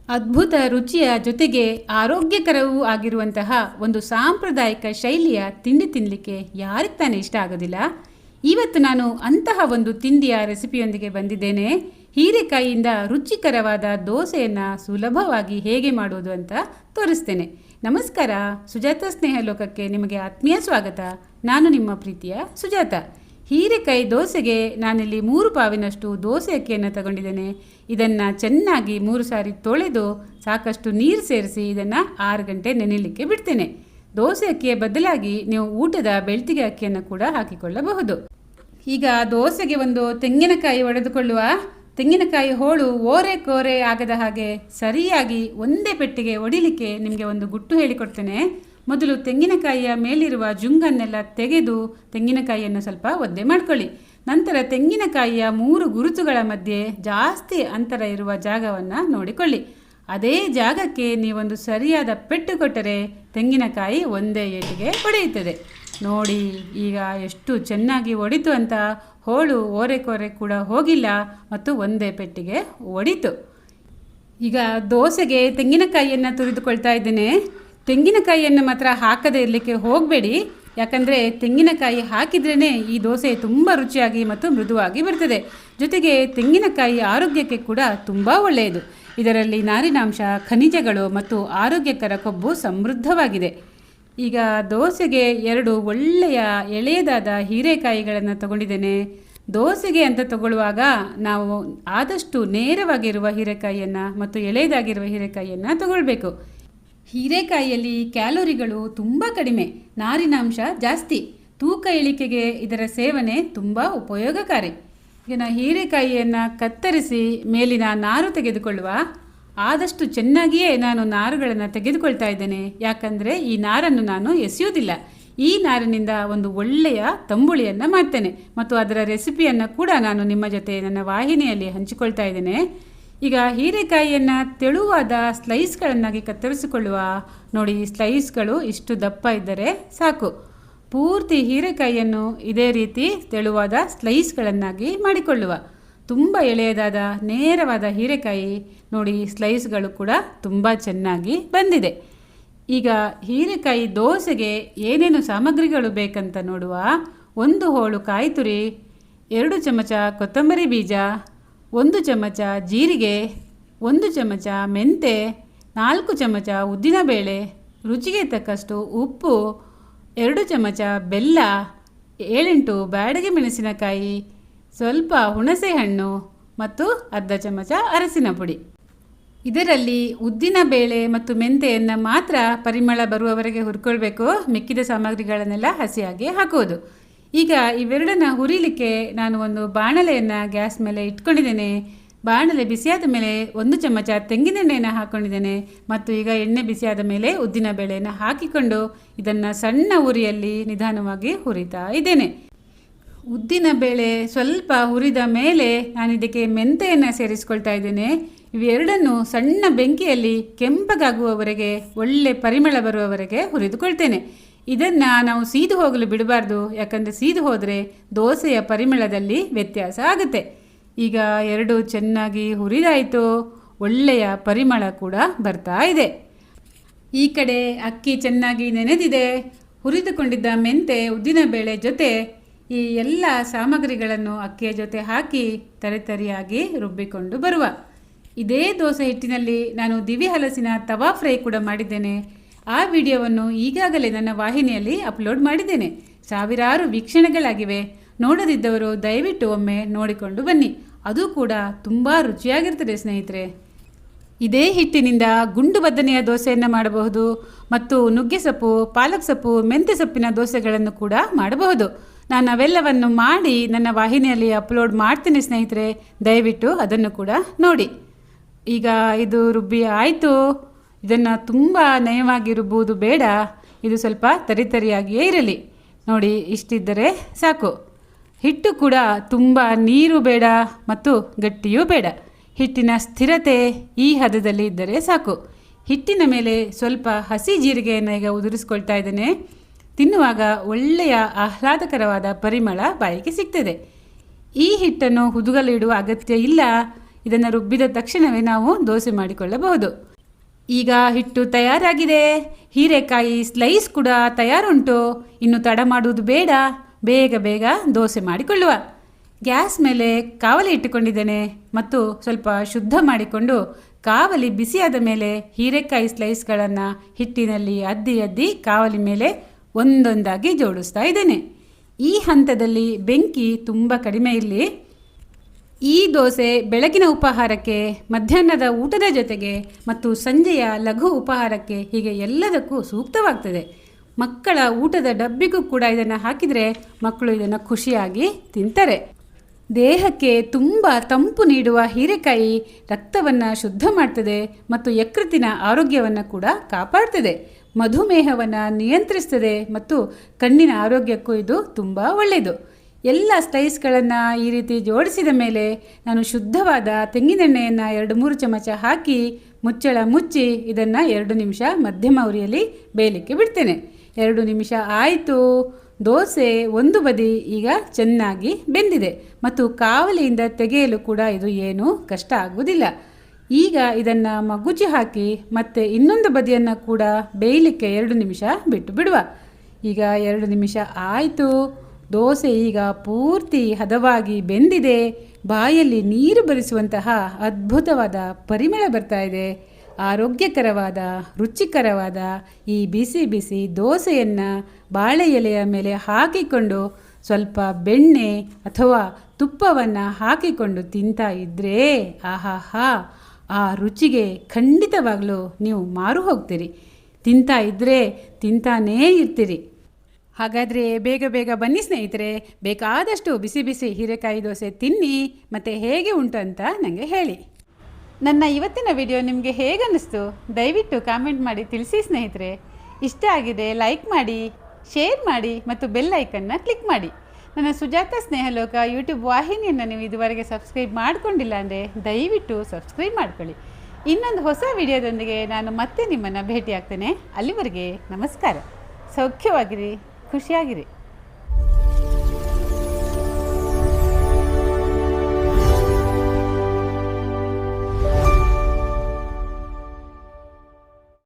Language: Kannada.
ಅದ್ಭುತ ರುಚಿಯ ಜೊತೆಗೆ ಆರೋಗ್ಯಕರವೂ ಆಗಿರುವಂತಹ ಒಂದು ಸಾಂಪ್ರದಾಯಿಕ ಶೈಲಿಯ ತಿಂಡಿ ತಿನ್ನಲಿಕ್ಕೆ ಯಾರಿಗೆ ತಾನೇ ಇಷ್ಟ ಆಗೋದಿಲ್ಲ. ಇವತ್ತು ನಾನು ಅಂತಹ ಒಂದು ತಿಂಡಿಯ ರೆಸಿಪಿಯೊಂದಿಗೆ ಬಂದಿದ್ದೇನೆ. ಹೀರೆಕಾಯಿಯಿಂದ ರುಚಿಕರವಾದ ದೋಸೆಯನ್ನು ಸುಲಭವಾಗಿ ಹೇಗೆ ಮಾಡುವುದು ಅಂತ ತೋರಿಸ್ತೇನೆ. ನಮಸ್ಕಾರ, ಸುಜಾತ ಸ್ನೇಹ ಲೋಕಕ್ಕೆ ನಿಮಗೆ ಆತ್ಮೀಯ ಸ್ವಾಗತ. ನಾನು ನಿಮ್ಮ ಪ್ರೀತಿಯ ಸುಜಾತ. ಹೀರೆಕಾಯಿ ದೋಸೆಗೆ ನಾನಿಲ್ಲಿ 3 ಪಾವಿನಷ್ಟು ದೋಸೆ ಅಕ್ಕಿಯನ್ನು ತಗೊಂಡಿದ್ದೇನೆ. ಇದನ್ನು ಚೆನ್ನಾಗಿ 3 ಸಾರಿ ತೊಳೆದು ಸಾಕಷ್ಟು ನೀರು ಸೇರಿಸಿ ಇದನ್ನು 6 ಗಂಟೆ ನೆನೆಯಲಿಕ್ಕೆ ಬಿಡ್ತೇನೆ. ದೋಸೆ ಅಕ್ಕಿಯ ಬದಲಾಗಿ ನೀವು ಊಟದ ಬೆಳ್ತಿಗೆ ಅಕ್ಕಿಯನ್ನು ಕೂಡ ಹಾಕಿಕೊಳ್ಳಬಹುದು. ಈಗ ದೋಸೆಗೆ ಒಂದು ತೆಂಗಿನಕಾಯಿ ಒಡೆದುಕೊಳ್ಳುವ. ತೆಂಗಿನಕಾಯಿ ಹೋಳು ಓರೆ ಕೋರೆ ಆಗದ ಹಾಗೆ ಸರಿಯಾಗಿ ಒಂದೇ ಪೆಟ್ಟಿಗೆ ಒಡಿಲಿಕ್ಕೆ ನಿಮಗೆ ಒಂದು ಗುಟ್ಟು ಹೇಳಿಕೊಡ್ತೇನೆ. ಮೊದಲು ತೆಂಗಿನಕಾಯಿಯ ಮೇಲಿರುವ ಜುಂಗನ್ನೆಲ್ಲ ತೆಗೆದು ತೆಂಗಿನಕಾಯಿಯನ್ನು ಸ್ವಲ್ಪ ಒದ್ದೆ ಮಾಡ್ಕೊಳ್ಳಿ. ನಂತರ ತೆಂಗಿನಕಾಯಿಯ 3 ಗುರುತುಗಳ ಮಧ್ಯೆ ಜಾಸ್ತಿ ಅಂತರ ಇರುವ ಜಾಗವನ್ನು ನೋಡಿಕೊಳ್ಳಿ. ಅದೇ ಜಾಗಕ್ಕೆ ನೀವೊಂದು ಸರಿಯಾದ ಪೆಟ್ಟು ಕೊಟ್ಟರೆ ತೆಂಗಿನಕಾಯಿ ಒಂದೇ ಏಟಿಗೆ ಒಡೆಯುತ್ತದೆ. ನೋಡಿ ಈಗ ಎಷ್ಟು ಚೆನ್ನಾಗಿ ಒಡಿತು ಅಂತ. ಹೋಳು ಓರೆಕೋರೆ ಕೂಡ ಹೋಗಿಲ್ಲ ಮತ್ತು ಒಂದೇ ಪೆಟ್ಟಿಗೆ ಒಡಿತು. ಈಗ ದೋಸೆಗೆ ತೆಂಗಿನಕಾಯಿಯನ್ನು ತುರಿದುಕೊಳ್ತಾ ಇದ್ದೇನೆ. ತೆಂಗಿನಕಾಯಿಯನ್ನು ಮಾತ್ರ ಹಾಕದೇ ಇರಲಿಕ್ಕೆ ಹೋಗಬೇಡಿ, ಯಾಕಂದರೆ ತೆಂಗಿನಕಾಯಿ ಹಾಕಿದ್ರೇ ಈ ದೋಸೆ ತುಂಬ ರುಚಿಯಾಗಿ ಮತ್ತು ಮೃದುವಾಗಿ ಬರ್ತದೆ. ಜೊತೆಗೆ ತೆಂಗಿನಕಾಯಿ ಆರೋಗ್ಯಕ್ಕೆ ಕೂಡ ತುಂಬ ಒಳ್ಳೆಯದು. ಇದರಲ್ಲಿ ನಾರಿನಾಂಶ, ಖನಿಜಗಳು ಮತ್ತು ಆರೋಗ್ಯಕರ ಕೊಬ್ಬು ಸಮೃದ್ಧವಾಗಿದೆ. ಈಗ ದೋಸೆಗೆ 2 ಒಳ್ಳೆಯ ಎಳೆಯದಾದ ಹೀರೆಕಾಯಿಗಳನ್ನು ತಗೊಂಡಿದ್ದೇನೆ. ದೋಸೆಗೆ ಅಂತ ತಗೊಳ್ಳುವಾಗ ನಾವು ಆದಷ್ಟು ನೇರವಾಗಿರುವ ಹೀರೆಕಾಯಿಯನ್ನು ಮತ್ತು ಎಳೆಯದಾಗಿರುವ ಹೀರೆಕಾಯಿಯನ್ನು ತಗೊಳ್ಬೇಕು. ಹೀರೆಕಾಯಿಯಲ್ಲಿ ಕ್ಯಾಲೋರಿಗಳು ತುಂಬ ಕಡಿಮೆ, ನಾರಿನಾಂಶ ಜಾಸ್ತಿ. ತೂಕ ಇಳಿಕೆಗೆ ಇದರ ಸೇವನೆ ತುಂಬ ಉಪಯೋಗಕಾರಿ. ಈಗ ಹೀರೆಕಾಯಿಯನ್ನು ಕತ್ತರಿಸಿ ಮೇಲಿನ ನಾರು ತೆಗೆದುಕೊಳ್ಳುವ. ಆದಷ್ಟು ಚೆನ್ನಾಗಿಯೇ ನಾನು ನಾರುಗಳನ್ನು ತೆಗೆದುಕೊಳ್ತಾ ಇದ್ದೇನೆ, ಯಾಕಂದರೆ ಈ ನಾರನ್ನು ನಾನು ಎಸೆಯುವುದಿಲ್ಲ. ಈ ನಾರಿನಿಂದ ಒಂದು ಒಳ್ಳೆಯ ತಂಬುಳಿಯನ್ನು ಮಾಡ್ತೇನೆ ಮತ್ತು ಅದರ ರೆಸಿಪಿಯನ್ನು ಕೂಡ ನಾನು ನಿಮ್ಮ ಜೊತೆ ನನ್ನ ವಾಹಿನಿಯಲ್ಲಿ ಹಂಚಿಕೊಳ್ತಾ ಇದ್ದೇನೆ. ಈಗ ಹೀರೆಕಾಯಿಯನ್ನು ತೆಳುವಾದ ಸ್ಲೈಸ್ಗಳನ್ನಾಗಿ ಕತ್ತರಿಸಿಕೊಳ್ಳುವ. ನೋಡಿ, ಸ್ಲೈಸ್ಗಳು ಇಷ್ಟು ದಪ್ಪ ಇದ್ದರೆ ಸಾಕು. ಪೂರ್ತಿ ಹೀರೆಕಾಯಿಯನ್ನು ಇದೇ ರೀತಿ ತೆಳುವಾದ ಸ್ಲೈಸ್ಗಳನ್ನಾಗಿ ಮಾಡಿಕೊಳ್ಳುವ. ತುಂಬ ಎಳೆಯದಾದ ನೇರವಾದ ಹೀರೆಕಾಯಿ ನೋಡಿ, ಸ್ಲೈಸ್ಗಳು ಕೂಡ ತುಂಬ ಚೆನ್ನಾಗಿ ಬಂದಿದೆ. ಈಗ ಹೀರೆಕಾಯಿ ದೋಸೆಗೆ ಏನೇನು ಸಾಮಗ್ರಿಗಳು ಬೇಕಂತ ನೋಡುವ. 1 ಹೋಳು ಕಾಯಿ ತುರಿ, 2 ಚಮಚ ಕೊತ್ತಂಬರಿ ಬೀಜ, 1 ಚಮಚ ಜೀರಿಗೆ, 1 ಚಮಚ ಮೆಂತೆ, 4 ಚಮಚ ಉದ್ದಿನಬೇಳೆ, ರುಚಿಗೆ ತಕ್ಕಷ್ಟು ಉಪ್ಪು, 2 ಚಮಚ ಬೆಲ್ಲ, 7-8 ಬ್ಯಾಡಗಿ ಮೆಣಸಿನಕಾಯಿ, ಸ್ವಲ್ಪ ಹುಣಸೆ ಹಣ್ಣು ಮತ್ತು ಅರ್ಧ ಚಮಚ ಅರಸಿನ ಪುಡಿ. ಇದರಲ್ಲಿ ಉದ್ದಿನ ಬೇಳೆ ಮತ್ತು ಮೆಂತೆಯನ್ನು ಮಾತ್ರ ಪರಿಮಳ ಬರುವವರೆಗೆ ಹುರ್ಕೊಳ್ಬೇಕು. ಮಿಕ್ಕಿದ ಸಾಮಗ್ರಿಗಳನ್ನೆಲ್ಲ ಹಸಿಯಾಗಿ ಹಾಕುವುದು. ಈಗ ಇವೆರಡನ್ನು ಹುರಿಲಿಕ್ಕೆ ನಾನು ಒಂದು ಬಾಣಲೆಯನ್ನು ಗ್ಯಾಸ್ ಮೇಲೆ ಇಟ್ಕೊಂಡಿದ್ದೇನೆ. ಬಾಣಲೆ ಬಿಸಿಯಾದ ಮೇಲೆ 1 ಚಮಚ ತೆಂಗಿನೆಣ್ಣೆಯನ್ನು ಹಾಕ್ಕೊಂಡಿದ್ದೇನೆ ಮತ್ತು ಈಗ ಎಣ್ಣೆ ಬಿಸಿಯಾದ ಮೇಲೆ ಉದ್ದಿನ ಬೇಳೆಯನ್ನು ಹಾಕಿಕೊಂಡು ಇದನ್ನು ಸಣ್ಣ ಉರಿಯಲ್ಲಿ ನಿಧಾನವಾಗಿ ಹುರಿತಾ ಇದ್ದೇನೆ. ಉದ್ದಿನ ಬೇಳೆ ಸ್ವಲ್ಪ ಹುರಿದ ಮೇಲೆ ನಾನು ಇದಕ್ಕೆ ಮೆಂತೆಯನ್ನು ಸೇರಿಸ್ಕೊಳ್ತಾ ಇದ್ದೇನೆ. ಇವೆರಡನ್ನು ಸಣ್ಣ ಬೆಂಕಿಯಲ್ಲಿ ಕೆಂಪಗಾಗುವವರೆಗೆ, ಒಳ್ಳೆ ಪರಿಮಳ ಬರುವವರೆಗೆ ಹುರಿದುಕೊಳ್ತೇನೆ. ಇದನ್ನು ನಾವು ಸೀದು ಹೋಗಲು ಬಿಡಬಾರ್ದು, ಯಾಕಂದರೆ ಸೀದು ಹೋದರೆ ದೋಸೆಯ ಪರಿಮಳದಲ್ಲಿ ವ್ಯತ್ಯಾಸ ಆಗುತ್ತೆ. ಈಗ 2 ಚೆನ್ನಾಗಿ ಹುರಿದಾಯಿತು, ಒಳ್ಳೆಯ ಪರಿಮಳ ಕೂಡ ಬರ್ತಾ ಇದೆ. ಈ ಕಡೆ ಅಕ್ಕಿ ಚೆನ್ನಾಗಿ ನೆನೆದಿದೆ. ಹುರಿದುಕೊಂಡಿದ್ದ ಮೆಂತೆ, ಉದ್ದಿನಬೇಳೆ ಜೊತೆ ಈ ಎಲ್ಲ ಸಾಮಗ್ರಿಗಳನ್ನು ಅಕ್ಕಿಯ ಜೊತೆ ಹಾಕಿ ತರಿತರಿಯಾಗಿ ರುಬ್ಬಿಕೊಂಡು ಬರುವ. ಇದೇ ದೋಸೆ ಹಿಟ್ಟಿನಲ್ಲಿ ನಾನು ದಿವಿ ಹಲಸಿನ ತವಾ ಫ್ರೈ ಕೂಡ ಮಾಡಿದ್ದೇನೆ. ಆ ವಿಡಿಯೋವನ್ನು ಈಗಾಗಲೇ ನನ್ನ ವಾಹಿನಿಯಲ್ಲಿ ಅಪ್ಲೋಡ್ ಮಾಡಿದ್ದೇನೆ. ಸಾವಿರಾರು ವೀಕ್ಷಣೆಗಳಾಗಿವೆ. ನೋಡದಿದ್ದವರು ದಯವಿಟ್ಟು ಒಮ್ಮೆ ನೋಡಿಕೊಂಡು ಬನ್ನಿ. ಅದು ಕೂಡ ತುಂಬ ರುಚಿಯಾಗಿರ್ತದೆ ಸ್ನೇಹಿತರೆ. ಇದೇ ಹಿಟ್ಟಿನಿಂದ ಗುಂಡು ಬದನೆಯ ದೋಸೆಯನ್ನು ಮಾಡಬಹುದು ಮತ್ತು ನುಗ್ಗೆ ಸೊಪ್ಪು, ಪಾಲಕ್ ಸೊಪ್ಪು, ಮೆಂತ್ಯ ಸೊಪ್ಪಿನ ದೋಸೆಗಳನ್ನು ಕೂಡ ಮಾಡಬಹುದು. ನಾನು ಅವೆಲ್ಲವನ್ನು ಮಾಡಿ ನನ್ನ ವಾಹಿನಿಯಲ್ಲಿ ಅಪ್ಲೋಡ್ ಮಾಡ್ತೀನಿ ಸ್ನೇಹಿತರೆ, ದಯವಿಟ್ಟು ಅದನ್ನು ಕೂಡ ನೋಡಿ. ಈಗ ಇದು ರುಬ್ಬಿ ಆಯಿತು. ಇದನ್ನು ತುಂಬ ನಯವಾಗಿ ರುಬ್ಬುವುದು ಬೇಡ, ಇದು ಸ್ವಲ್ಪ ತರಿತರಿಯಾಗಿಯೇ ಇರಲಿ. ನೋಡಿ, ಇಷ್ಟಿದ್ದರೆ ಸಾಕು. ಹಿಟ್ಟು ಕೂಡ ತುಂಬ ನೀರು ಬೇಡ ಮತ್ತು ಗಟ್ಟಿಯೂ ಬೇಡ. ಹಿಟ್ಟಿನ ಸ್ಥಿರತೆ ಈ ಹದದಲ್ಲಿ ಇದ್ದರೆ ಸಾಕು. ಹಿಟ್ಟಿನ ಮೇಲೆ ಸ್ವಲ್ಪ ಹಸಿ ಜೀರಿಗೆಯನ್ನು ಈಗ ಉದುರಿಸ್ಕೊಳ್ತಾ ಇದ್ದೇನೆ. ತಿನ್ನುವಾಗ ಒಳ್ಳೆಯ ಆಹ್ಲಾದಕರವಾದ ಪರಿಮಳ ಬಾಯಿಗೆ ಸಿಗ್ತದೆ. ಈ ಹಿಟ್ಟನ್ನು ಹುದುಗಲಿಡುವ ಅಗತ್ಯ ಇಲ್ಲ. ಇದನ್ನು ರುಬ್ಬಿದ ತಕ್ಷಣವೇ ನಾವು ದೋಸೆ ಮಾಡಿಕೊಳ್ಳಬಹುದು. ಈಗ ಹಿಟ್ಟು ತಯಾರಾಗಿದೆ. ಹೀರೆಕಾಯಿ ಸ್ಲೈಸ್ ಕೂಡ ತಯಾರುಂಟು. ಇನ್ನು ತಡ ಮಾಡುವುದು ಬೇಡ, ಬೇಗ ಬೇಗ ದೋಸೆ ಮಾಡಿಕೊಳ್ಳುವ. ಗ್ಯಾಸ್ ಮೇಲೆ ಕಾವಲಿ ಇಟ್ಟುಕೊಂಡಿದ್ದೇನೆ ಮತ್ತು ಸ್ವಲ್ಪ ಶುದ್ಧ ಮಾಡಿಕೊಂಡು ಕಾವಲಿ ಬಿಸಿಯಾದ ಮೇಲೆ ಹೀರೆಕಾಯಿ ಸ್ಲೈಸ್ಗಳನ್ನು ಹಿಟ್ಟಿನಲ್ಲಿ ಅದ್ದಿ ಅದ್ದಿ ಕಾವಲಿ ಮೇಲೆ ಒಂದೊಂದಾಗಿ ಜೋಡಿಸ್ತಾ ಇದ್ದೇನೆ. ಈ ಹಂತದಲ್ಲಿ ಬೆಂಕಿ ತುಂಬ ಕಡಿಮೆ ಇರಲಿ. ಈ ದೋಸೆ ಬೆಳಗಿನ ಉಪಹಾರಕ್ಕೆ, ಮಧ್ಯಾಹ್ನದ ಊಟದ ಜೊತೆಗೆ ಮತ್ತು ಸಂಜೆಯ ಲಘು ಉಪಹಾರಕ್ಕೆ ಹೀಗೆ ಎಲ್ಲದಕ್ಕೂ ಸೂಕ್ತವಾಗ್ತದೆ. ಮಕ್ಕಳ ಊಟದ ಡಬ್ಬಿಗೂ ಕೂಡ ಇದನ್ನು ಹಾಕಿದರೆ ಮಕ್ಕಳು ಇದನ್ನು ಖುಷಿಯಾಗಿ ತಿಂತಾರೆ. ದೇಹಕ್ಕೆ ತುಂಬ ತಂಪು ನೀಡುವ ಹೀರೆಕಾಯಿ ರಕ್ತವನ್ನು ಶುದ್ಧ ಮಾಡ್ತದೆ ಮತ್ತು ಯಕೃತ್ತಿನ ಆರೋಗ್ಯವನ್ನು ಕೂಡ ಕಾಪಾಡ್ತದೆ. ಮಧುಮೇಹವನ್ನು ನಿಯಂತ್ರಿಸ್ತದೆ ಮತ್ತು ಕಣ್ಣಿನ ಆರೋಗ್ಯಕ್ಕೂ ಇದು ತುಂಬ ಒಳ್ಳೆಯದು. ಎಲ್ಲ ಸ್ಲೈಸ್ಗಳನ್ನು ಈ ರೀತಿ ಜೋಡಿಸಿದ ಮೇಲೆ ನಾನು ಶುದ್ಧವಾದ ತೆಂಗಿನೆಣ್ಣೆಯನ್ನು 2-3 ಚಮಚ ಹಾಕಿ ಮುಚ್ಚಳ ಮುಚ್ಚಿ ಇದನ್ನು 2 ನಿಮಿಷ ಮಧ್ಯಮ ಉರಿಯಲ್ಲಿ ಬೇಯಲಿಕ್ಕೆ ಬಿಡ್ತೇನೆ. 2 ನಿಮಿಷ ಆಯಿತು. ದೋಸೆ ಒಂದು ಬದಿ ಈಗ ಚೆನ್ನಾಗಿ ಬೆಂದಿದೆ ಮತ್ತು ಕಾವಲಿಯಿಂದ ತೆಗೆಯಲು ಕೂಡ ಇದು ಏನೂ ಕಷ್ಟ ಆಗುವುದಿಲ್ಲ. ಈಗ ಇದನ್ನು ಮಗುಚಿ ಹಾಕಿ ಮತ್ತೆ ಇನ್ನೊಂದು ಬದಿಯನ್ನು ಕೂಡ ಬೇಯಲಿಕ್ಕೆ 2 ನಿಮಿಷ ಬಿಟ್ಟು ಬಿಡುವ. ಈಗ 2 ನಿಮಿಷ ಆಯಿತು. ದೋಸೆ ಈಗ ಪೂರ್ತಿ ಹದವಾಗಿ ಬೆಂದಿದೆ. ಬಾಯಲ್ಲಿ ನೀರು ಬರಿಸುವಂತಹ ಅದ್ಭುತವಾದ ಪರಿಮಳ ಬರ್ತಾ ಇದೆ. ಆರೋಗ್ಯಕರವಾದ ರುಚಿಕರವಾದ ಈ ಬಿಸಿ ಬಿಸಿ ದೋಸೆಯನ್ನು ಬಾಳೆ ಎಲೆಯ ಮೇಲೆ ಹಾಕಿಕೊಂಡು ಸ್ವಲ್ಪ ಬೆಣ್ಣೆ ಅಥವಾ ತುಪ್ಪವನ್ನು ಹಾಕಿಕೊಂಡು ತಿಂತಾ ಇದ್ದರೆ ಆಹಾಹಾ, ಆ ರುಚಿಗೆ ಖಂಡಿತವಾಗಲೂ ನೀವು ಮಾರು ಹೋಗ್ತೀರಿ. ತಿಂತಾ ಇದ್ದರೆ ತಿಂತಾನೇ ಇರ್ತೀರಿ. ಹಾಗಾದರೆ ಬೇಗ ಬೇಗ ಬನ್ನಿ ಸ್ನೇಹಿತರೆ, ಬೇಕಾದಷ್ಟು ಬಿಸಿ ಬಿಸಿ ಹೀರೆಕಾಯಿ ದೋಸೆ ತಿನ್ನಿ ಮತ್ತು ಹೇಗೆ ಉಂಟು ಅಂತ ನನಗೆ ಹೇಳಿ. ನನ್ನ ಇವತ್ತಿನ ವಿಡಿಯೋ ನಿಮಗೆ ಹೇಗನ್ನಿಸ್ತು ದಯವಿಟ್ಟು ಕಾಮೆಂಟ್ ಮಾಡಿ ತಿಳಿಸಿ ಸ್ನೇಹಿತರೆ. ಇಷ್ಟ ಆಗಿದೆ ಲೈಕ್ ಮಾಡಿ, ಶೇರ್ ಮಾಡಿ ಮತ್ತು ಬೆಲ್ ಐಕನ್ನ ಕ್ಲಿಕ್ ಮಾಡಿ. ನನ್ನ ಸುಜಾತ ಸ್ನೇಹಲೋಕ ಯೂಟ್ಯೂಬ್ ವಾಹಿನಿಯನ್ನು ನೀವು ಇದುವರೆಗೆ ಸಬ್ಸ್ಕ್ರೈಬ್ ಮಾಡಿಕೊಂಡಿಲ್ಲ ಅಂದರೆ ದಯವಿಟ್ಟು ಸಬ್ಸ್ಕ್ರೈಬ್ ಮಾಡ್ಕೊಳ್ಳಿ. ಇನ್ನೊಂದು ಹೊಸ ವಿಡಿಯೋದೊಂದಿಗೆ ನಾನು ಮತ್ತೆ ನಿಮ್ಮನ್ನು ಭೇಟಿ ಆಗ್ತೇನೆ. ಅಲ್ಲಿವರೆಗೆ ನಮಸ್ಕಾರ. ಸೌಖ್ಯವಾಗಿರಿ, ಖುಷಿಯಾಗಿರಿ.